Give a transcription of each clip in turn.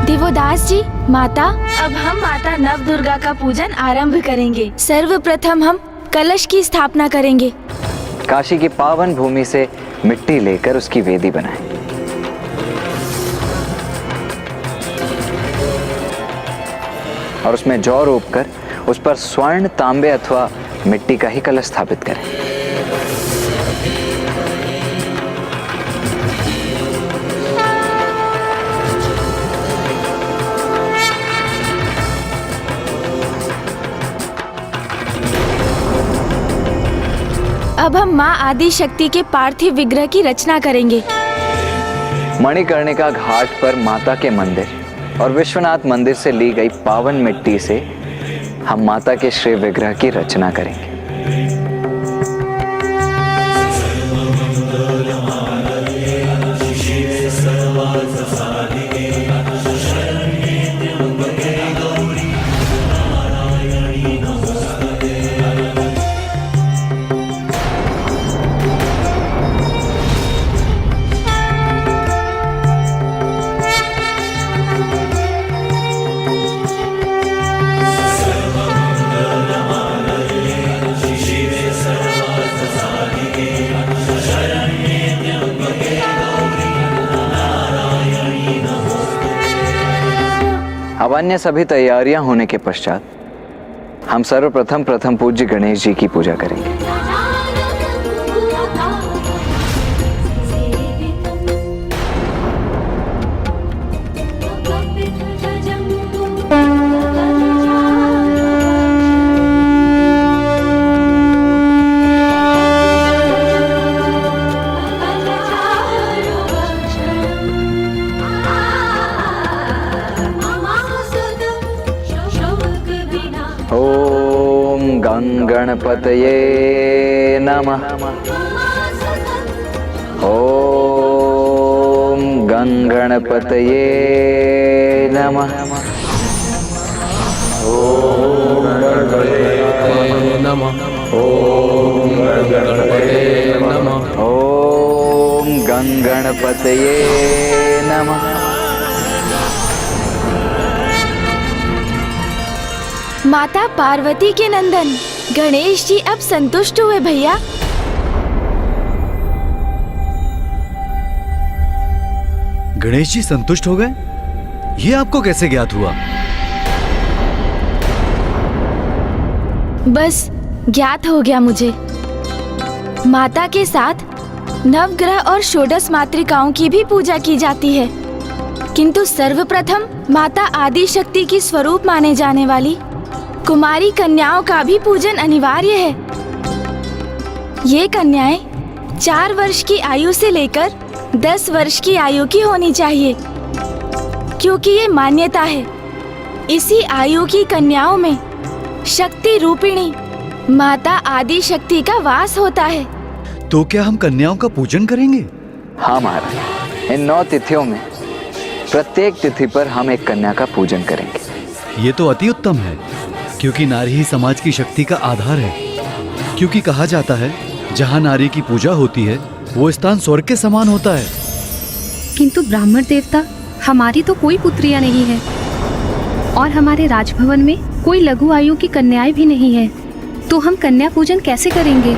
देवोदास जी, माता, अब हम माता नव दुर्गा का पूजन आरंभ करेंगे। सर्वप्रथम हम कलश की स्थापना करेंगे। काशी की पावन भूमि से मिट्टी लेकर उसकी वेदी बनाएं। और उसमें जौ रोपकर उस पर स्वर्ण, तांबे अथवा मिट्टी का ही कलश स्थापित करें। अब हम माँ आदि शक्ति के पार्थिव विग्रह की रचना करेंगे। मणिकर्णिका घाट पर माता के मंदिर और विश्वनाथ मंदिर से ली गई पावन मिट्टी से हम माता के श्री विग्रह की रचना करेंगे। अब अन्य सभी तैयारियां होने के पश्चात हम सर्वप्रथम पूज्य गणेश जी की पूजा करेंगे। ओम गणपतये नमः। ओम गणपतये नमः। ओम गणपतये नमः। ओम गणपतये नमः। ओम गणपतये नमः। माता पार्वती के नंदन गणेश जी अब संतुष्ट हुए भैया। गणेश जी संतुष्ट हो गए? ये आपको कैसे ज्ञात हुआ? बस ज्ञात हो गया मुझे। माता के साथ नवग्रह और षोडश मातृकाओं की भी पूजा की जाती है, किंतु सर्वप्रथम माता आदि शक्ति की स्वरूप माने जाने वाली कुमारी कन्याओं का भी पूजन अनिवार्य है। ये कन्याएं 4 वर्ष की आयु से लेकर 10 वर्ष की आयु की होनी चाहिए, क्योंकि ये मान्यता है इसी आयु की कन्याओं में शक्ति रूपिणी माता आदि शक्ति का वास होता है। तो क्या हम कन्याओं का पूजन करेंगे? हाँ महाराज, इन 9 तिथियों में प्रत्येक तिथि पर हम एक कन्या का पूजन करेंगे। ये तो अति उत्तम है, क्योंकि नारी ही समाज की शक्ति का आधार है। क्योंकि कहा जाता है जहाँ नारी की पूजा होती है वो स्थान स्वर्ग के समान होता है। किंतु ब्राह्मण देवता, हमारी तो कोई पुत्रियां नहीं है और हमारे राजभवन में कोई लघु आयु की कन्याएं भी नहीं है, तो हम कन्या पूजन कैसे करेंगे?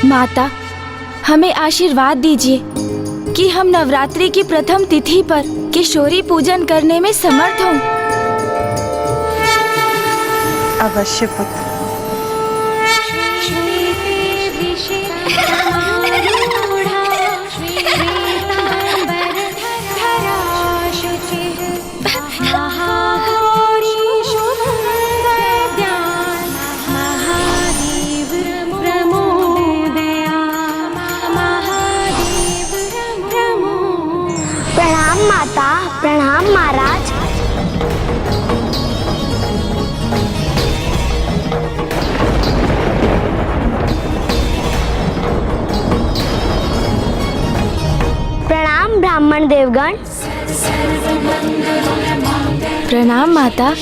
माता, हमें आशीर्वाद दीजिए कि हम नवरात्रि की प्रथम तिथि पर किशोरी पूजन करने में समर्थ हों। अवश्य पुत्र। माता, प्रणाम महाराज। प्रणाम ब्राह्मण देवगण। प्रणाम माता।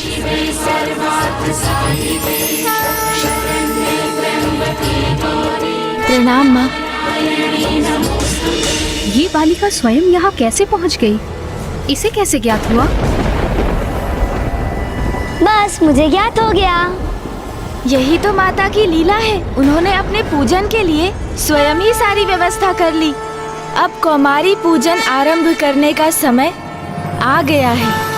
प्रणाम माँ। ये बालिका स्वयं यहाँ कैसे पहुँच गई? इसे कैसे ज्ञात हुआ? बस मुझे ज्ञात हो गया। यही तो माता की लीला है। उन्होंने अपने पूजन के लिए स्वयं ही सारी व्यवस्था कर ली। अब कौमारी पूजन आरंभ करने का समय आ गया है।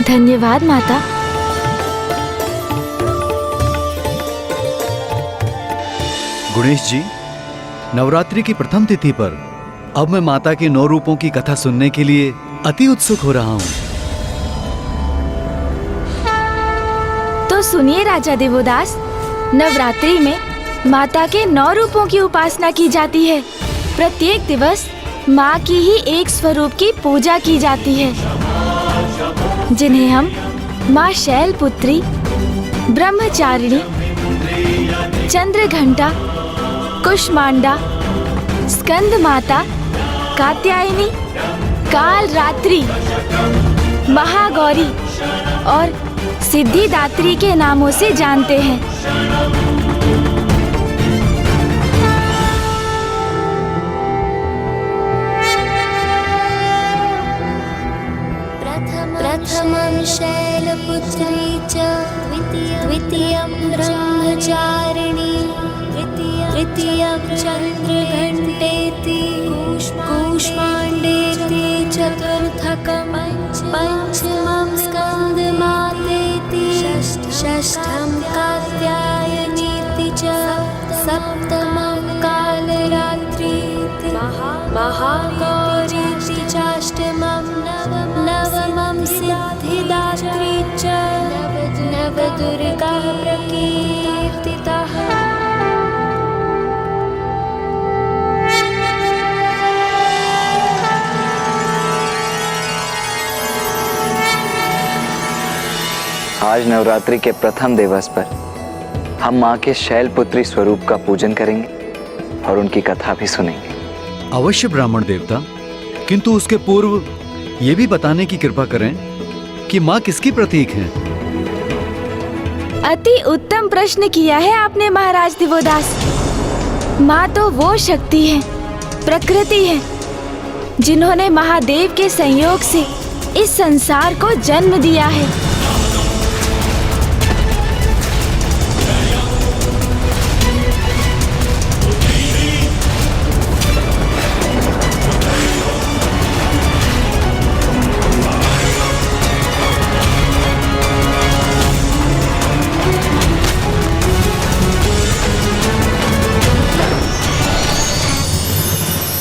धन्यवाद माता। गुणेश जी, नवरात्रि की प्रथम तिथि पर अब मैं माता के 9 रूपों की कथा सुनने के लिए अति उत्सुक हो रहा हूँ। तो सुनिए राजा देवोदास, नवरात्रि में माता के 9 रूपों की उपासना की जाती है। प्रत्येक दिवस माँ की ही एक स्वरूप की पूजा की जाती है, जिन्हें हम माँ शैलपुत्री, ब्रह्मचारिणी, चंद्रघंटा, कुष्मांडा, स्कंद माता, कात्यायनी, कालरात्रि, महागौरी और सिद्धिदात्री के नामों से जानते हैं। प्रथमं शैलपुत्री च द्वितीयं ब्रह्मचारिणी तृतीयं चन्द्रघण्टेति कूष्माण्डेति चतुर्थकं पञ्चमं स्कन्दमातेति षष्ठं कात्यायनीति च सप्तमं कालरात्रीति महागौरीति चाष्टमं नवमं सिद्धिदात्री च नवदुर्गाः प्रकीर्तिताः। आज नवरात्रि के प्रथम दिवस पर हम माँ के शैलपुत्री स्वरूप का पूजन करेंगे और उनकी कथा भी सुनेंगे। अवश्य ब्राह्मण देवता, किंतु उसके पूर्व ये भी बताने की कृपा करें कि माँ किसकी प्रतीक हैं? अति उत्तम प्रश्न किया है आपने महाराज दिवोदास। माँ तो वो शक्ति है, प्रकृति है, जिन्होंने महादेव के संयोग से इस संसार को जन्म दिया है।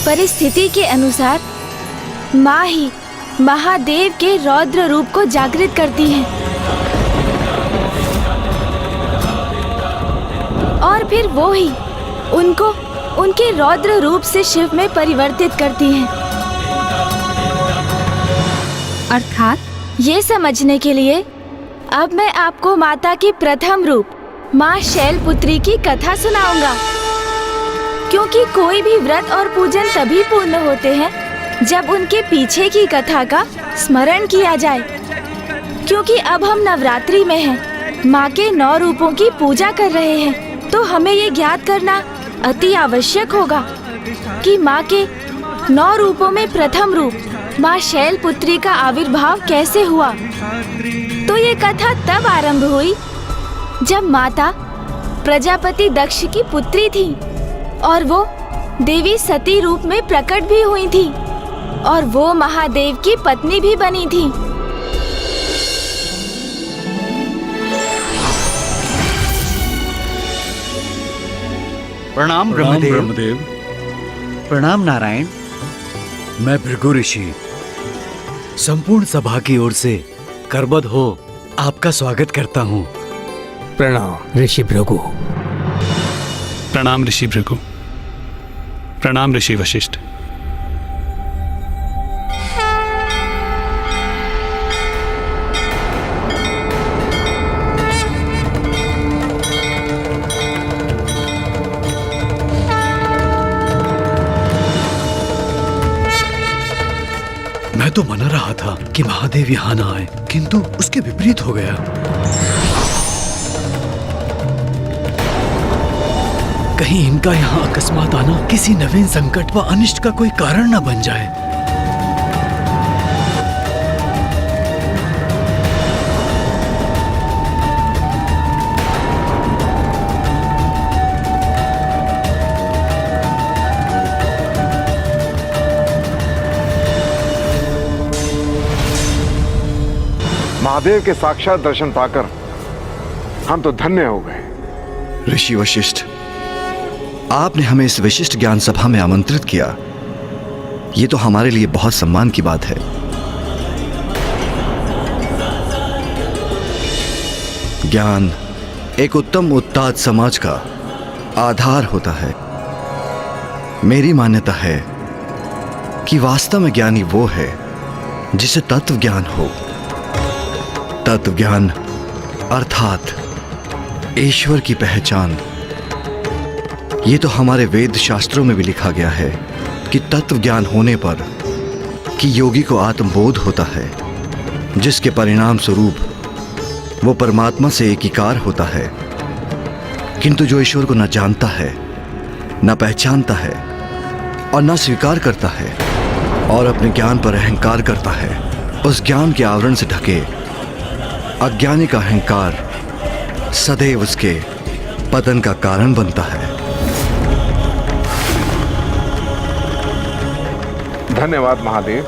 परिस्थिति के अनुसार माँ ही महादेव के रौद्र रूप को जागृत करती हैं और फिर वो ही उनको उनके रौद्र रूप से शिव में परिवर्तित करती हैं। अर्थात ये समझने के लिए अब मैं आपको माता के प्रथम रूप माँ शैलपुत्री की कथा सुनाऊंगा, क्योंकि कोई भी व्रत और पूजन तभी पूर्ण होते हैं जब उनके पीछे की कथा का स्मरण किया जाए। क्योंकि अब हम नवरात्रि में हैं, माँ के 9 रूपों की पूजा कर रहे हैं, तो हमें ये ज्ञात करना अति आवश्यक होगा कि माँ के 9 रूपों में प्रथम रूप माँ शैलपुत्री का आविर्भाव कैसे हुआ। तो ये कथा तब आरंभ हुई जब माता प्रजापति दक्ष की पुत्री थी और वो देवी सती रूप में प्रकट भी हुई थी और वो महादेव की पत्नी भी बनी थी। प्रणाम ब्रह्मदेव। प्रणाम नारायण। मैं भृगु ऋषि संपूर्ण सभा की ओर से करबद्ध हो आपका स्वागत करता हूँ। प्रणाम ऋषि भृगु। प्रणाम ऋषि भृगु। प्रणाम ऋषि वशिष्ठ। मैं तो मना रहा था कि महादेव यहाँ ना आए, किंतु उसके विपरीत हो गया। कहीं इनका यहाँ अकस्मात आना किसी नवीन संकट व अनिष्ट का कोई कारण न बन जाए। महादेव के साक्षात दर्शन पाकर हम तो धन्य हो गए। ऋषि वशिष्ठ, आपने हमें इस विशिष्ट ज्ञान सभा में आमंत्रित किया, ये तो हमारे लिए बहुत सम्मान की बात है। ज्ञान एक उत्तम उत्ताद समाज का आधार होता है। मेरी मान्यता है कि वास्तव में ज्ञानी वो है जिसे तत्व ज्ञान हो। तत्व ज्ञान अर्थात ईश्वर की पहचान। ये तो हमारे वेद शास्त्रों में भी लिखा गया है कि तत्व ज्ञान होने पर कि योगी को आत्मबोध होता है, जिसके परिणाम स्वरूप वो परमात्मा से एकीकार होता है। किंतु जो ईश्वर को न जानता है, न पहचानता है और न स्वीकार करता है और अपने ज्ञान पर अहंकार करता है, उस ज्ञान के आवरण से ढके अज्ञानी का अहंकार सदैव उसके पतन का कारण बनता है। धन्यवाद महादेव।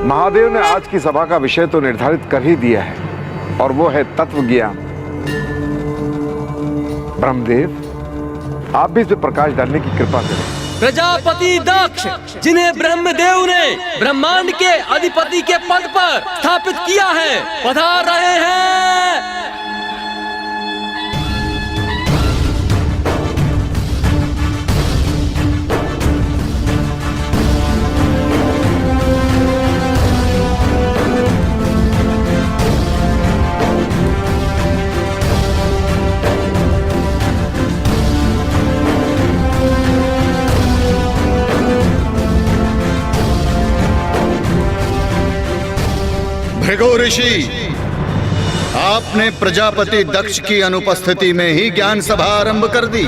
महादेव ने आज की सभा का विषय तो निर्धारित कर ही दिया है और वो है तत्व ज्ञान। ब्रह्मदेव, आप भी इस पर प्रकाश डालने की कृपा करें। प्रजापति दक्ष, जिन्हें ब्रह्मदेव ने ब्रह्मांड के अधिपति के पद पर स्थापित किया है, पधार रहे हैं। भृगु ऋषि, आपने प्रजापति दक्ष की अनुपस्थिति में ही ज्ञान सभा आरंभ कर दी।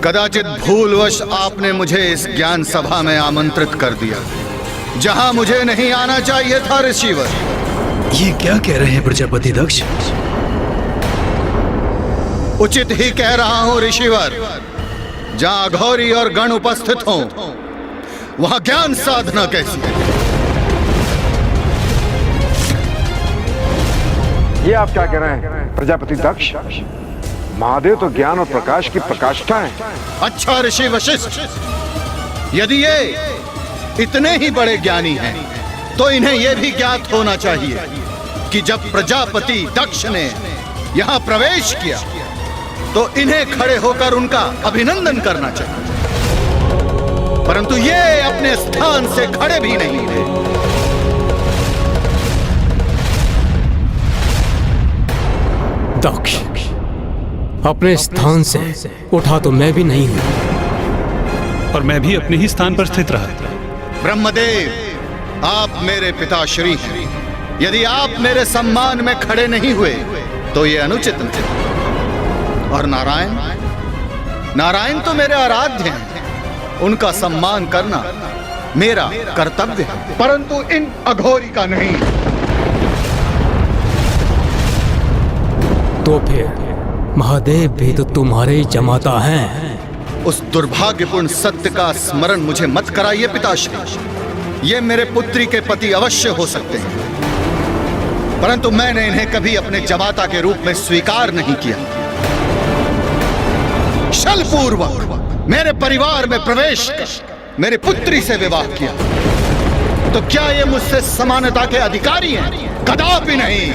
कदाचित भूलवश आपने मुझे इस ज्ञान सभा में आमंत्रित कर दिया, जहां मुझे नहीं आना चाहिए था। ऋषिवर, ये क्या कह रहे हैं प्रजापति दक्ष? उचित ही कह रहा हूं ऋषिवर। जहां अघोरी और गण उपस्थित हों, वहां ज्ञान साधना कैसी है? ये आप क्या कह रहे हैं प्रजापति दक्ष? महादेव तो ज्ञान और प्रकाश की प्रकाष्ठा है। अच्छा ऋषि वशिष्ठ, यदि ये इतने ही बड़े ज्ञानी हैं, तो इन्हें यह भी ज्ञात होना चाहिए कि जब प्रजापति दक्ष ने यहां प्रवेश किया तो इन्हें खड़े होकर उनका अभिनंदन करना चाहिए, परंतु ये अपने स्थान से खड़े भी नहीं हुए। दक्ष, अपने स्थान से उठा तो मैं भी नहीं हूं, और मैं भी अपने ही स्थान पर स्थित रहा। ब्रह्मदेव, आप मेरे पिताश्री हैं। यदि आप मेरे सम्मान में खड़े नहीं हुए तो ये अनुचित नहीं। और नारायण, नारायण तो मेरे आराध्य हैं, उनका सम्मान करना मेरा कर्तव्य है, परंतु इन अघोरी का नहीं। तो फिर महादेव भी तो तुम्हारे ही जमाता हैं। उस दुर्भाग्यपूर्ण सत्य का स्मरण मुझे मत कराइए पिताश्री। ये मेरे पुत्री के पति अवश्य हो सकते हैं, परंतु मैंने इन्हें कभी अपने जमाता के रूप में स्वीकार नहीं किया। छलपूर्वक मेरे परिवार में प्रवेश कर मेरे पुत्री से विवाह किया, तो क्या ये मुझसे समानता के अधिकारी हैं? कदापि नहीं।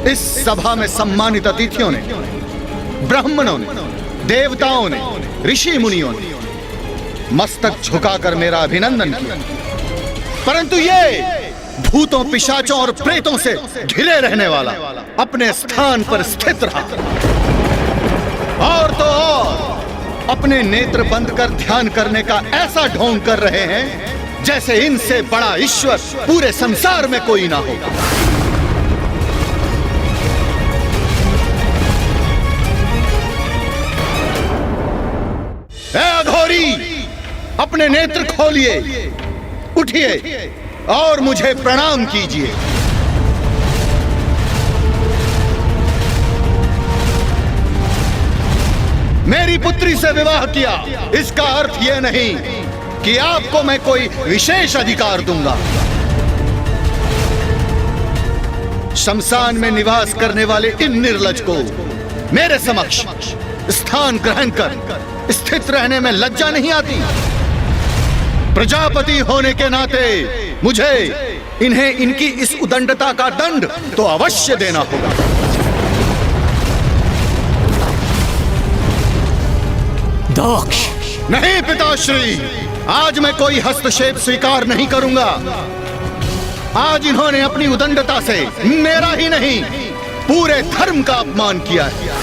इस सभा में सम्मानित अतिथियों ने, ब्राह्मणों ने, देवताओं ने, ऋषि मुनियों ने मस्तक झुकाकर मेरा अभिनंदन किया, परंतु ये भूतों, पिशाचों और प्रेतों से घिरे रहने वाला अपने स्थान पर स्थित रहा। और तो और अपने नेत्र बंद कर ध्यान करने का ऐसा ढोंग कर रहे हैं जैसे इनसे बड़ा ईश्वर पूरे संसार में कोई ना हो। ए अघोरी, अपने नेत्र खोलिए, उठिए और मुझे प्रणाम कीजिए। मेरी पुत्री से विवाह किया, इसका अर्थ यह नहीं कि आपको मैं कोई विशेष अधिकार दूंगा। शमशान में निवास करने वाले इन निर्लज को मेरे समक्ष स्थान ग्रहण कर स्थित रहने में लज्जा नहीं आती? प्रजापति होने के नाते मुझे इन्हें इनकी इस उदंडता का दंड तो अवश्य देना होगा। दक्ष, नहीं पिताश्री, आज मैं कोई हस्तक्षेप स्वीकार नहीं करूंगा। आज इन्होंने अपनी उदंडता से मेरा ही नहीं, पूरे धर्म का अपमान किया है।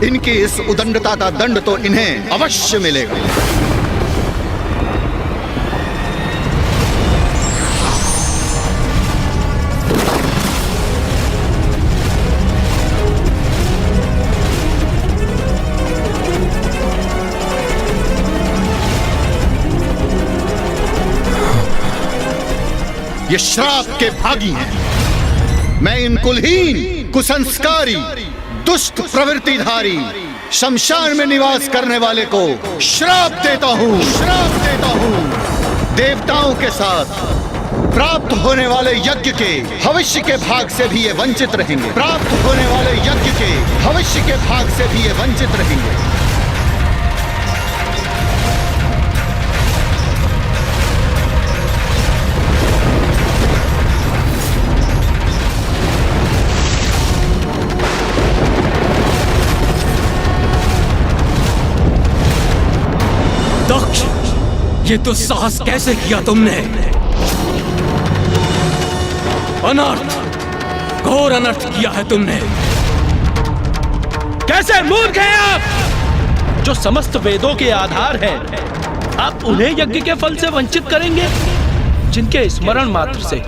इनकी इस उदंडता का दंड तो इन्हें अवश्य मिलेगा। ये श्राप के भागी हैं। मैं इन कुलहीन, कुसंस्कारी, दुष्ट प्रवृत्तिधारी शमशान में निवास करने वाले को श्राप देता हूँ, श्राप देता हूँ। देवताओं के साथ प्राप्त होने वाले यज्ञ के भविष्य के भाग से भी ये वंचित रहेंगे। प्राप्त होने वाले यज्ञ के भविष्य के भाग से भी ये वंचित रहेंगे। ये तो साहस कैसे किया तुमने? अनर्थ, घोर अनर्थ किया है तुमने। कैसे मूर्ख हैं आप? जो समस्त वेदों के आधार हैं, आप उन्हें यज्ञ के फल से वंचित करेंगे, जिनके स्मरण मात्र से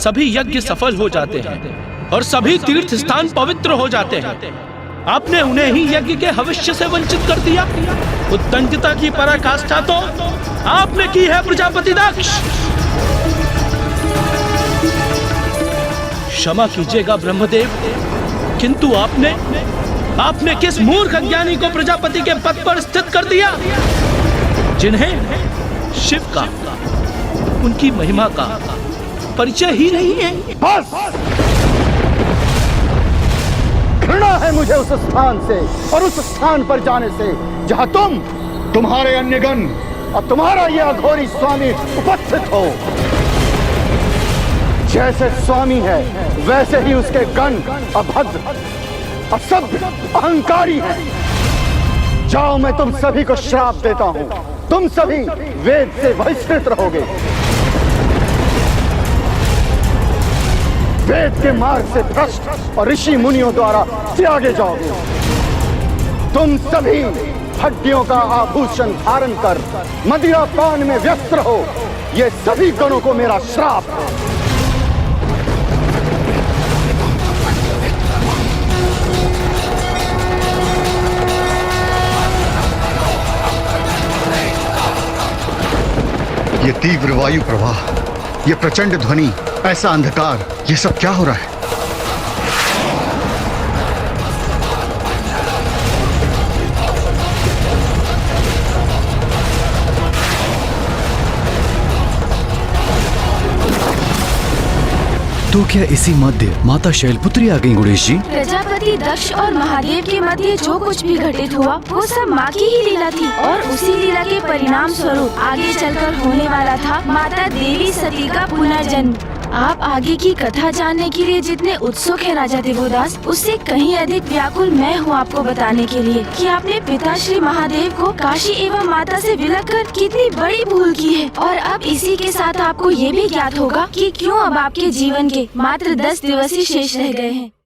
सभी यज्ञ सफल हो जाते हैं और सभी तीर्थ स्थान पवित्र हो जाते हैं। आपने उन्हें ही यज्ञ के भविष्य से वंचित कर दिया। उद्दंडता की पराकाष्ठा तो आपने की है प्रजापति दक्ष। क्षमा कीजिएगा ब्रह्मदेव, किंतु आपने किस मूर्ख अज्ञानी को प्रजापति के पद पर स्थित कर दिया, जिन्हें शिव का, उनकी महिमा का परिचय ही नहीं है। बस! घृणा है मुझे उस स्थान से और उस स्थान पर जाने से जहां तुम्हारे अन्यगण और तुम्हारा यह अघोरी स्वामी उपस्थित हो। जैसे स्वामी है वैसे ही उसके गण अभद्र, असभ्य, अहंकारी हैं। जाओ, मैं तुम सभी को श्राप देता हूं। तुम सभी वेद से बहिष्कृत रहोगे। वेद के मार्ग से भ्रष्ट और ऋषि मुनियों द्वारा त्यागे जाओगे। तुम सभी हड्डियों का आभूषण धारण कर मदिरा पान में व्यस्त रहो। ये सभी गणों को मेरा श्राप है। ये तीव्र वायु प्रवाह, ये प्रचंड ध्वनि, ऐसा अंधकार, ये सब क्या हो रहा है? तो क्या इसी मध्य माता शैलपुत्री आ गई गणेश जी? प्रजापति दक्ष और महादेव के मध्य जो कुछ भी घटित हुआ वो सब माँ की ही लीला थी और उसी लीला के परिणाम स्वरूप आगे चलकर होने वाला था माता देवी सती का पुनर्जन्म। आप आगे की कथा जानने के लिए जितने उत्सुक है राजा देवोदास, उससे कहीं अधिक व्याकुल मैं हूँ आपको बताने के लिए कि आपने पिता श्री महादेव को काशी एवं माता से विलग कर कितनी बड़ी भूल की है। और अब इसी के साथ आपको ये भी ज्ञात होगा कि क्यों अब आपके जीवन के मात्र 10 दिवस ही शेष रह गए हैं।